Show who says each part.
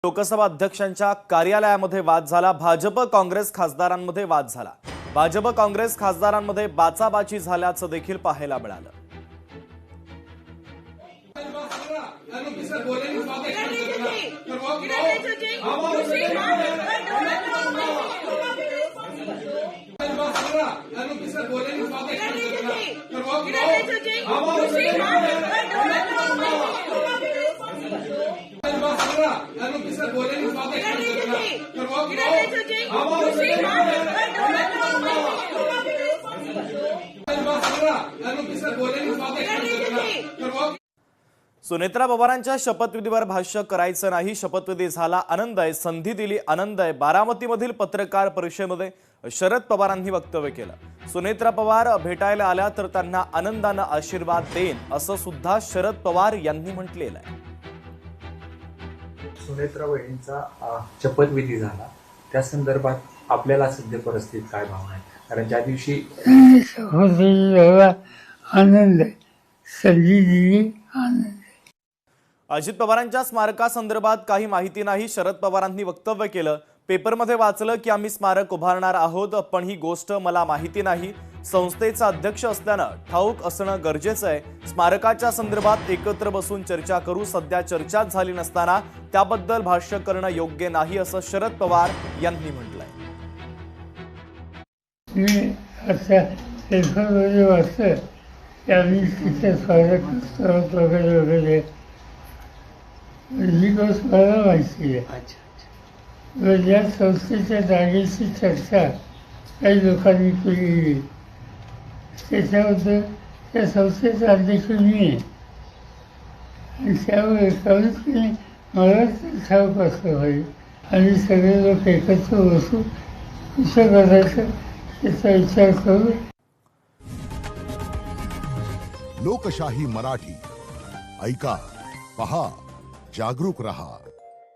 Speaker 1: लोकसभा अध्यक्षांच्या कार्यालयामध्ये वाद झाला। भाजप काँग्रेस खासदारांमध्ये वाद झाला। भाजप काँग्रेस खासदारांमध्ये बाचाबाची झाल्याचं देखील पाहायला मिळालं। सुनेत्रा पवारांच्या शपथविधीवर भाष्य करायचं नाही। शपथविधी झाला, आनंद आहे। संधी दिली, आनंद आहे। बारामतीमधील पत्रकार परिषदेमध्ये शरद पवारांनी वक्तव्य केलं। सुनेत्रा पवार भेटायला आल्या तर त्यांना आनंदानं आशीर्वाद देईन असं सुद्धा शरद पवार यांनी म्हटलेलं आहे।
Speaker 2: सुनेत्रा वहिनींचा शपथविधी झाला, त्या संदर्भात आपल्याला सध्या परिस्थितीत काय भावना आहे? कारण ज्या दिवशी
Speaker 3: आनंद आहे, संधी दिली, आनंद।
Speaker 1: अजित पवारांच्या स्मारकासंदर्भात काही माहिती नाही, शरद पवारांनी वक्तव्य केलं। पेपरमध्ये वाचलं की आम्ही स्मारक उभारणार आहोत, पण ही गोष्ट मला माहिती नाही। संस्थेचा अध्यक्ष असल्यानं ठाऊक असणं गरजेचं आहे। स्मारकाच्या संदर्भात एकत्र बसून चर्चा करू। सध्या चर्चाच झाली नसताना त्याबद्दल भाष्य करणं योग्य नाही असं शरद पवार यांनी म्हटलंय।
Speaker 3: ही गोष्ट मला माहिती आहे। या संस्थेच्या जागेची चर्चा काही लोकांनी केली, त्याच्याबद्दल त्या संस्थेचा अध्यक्ष मी आहे आणि त्यामुळे कमीत मला ठाऊक असलं पाहिजे आणि सगळे लोक एकत्र बसून कसं करायचं त्याचा विचार करू।
Speaker 4: लोकशाही मराठी ऐका, पहा, जागरूक रहा।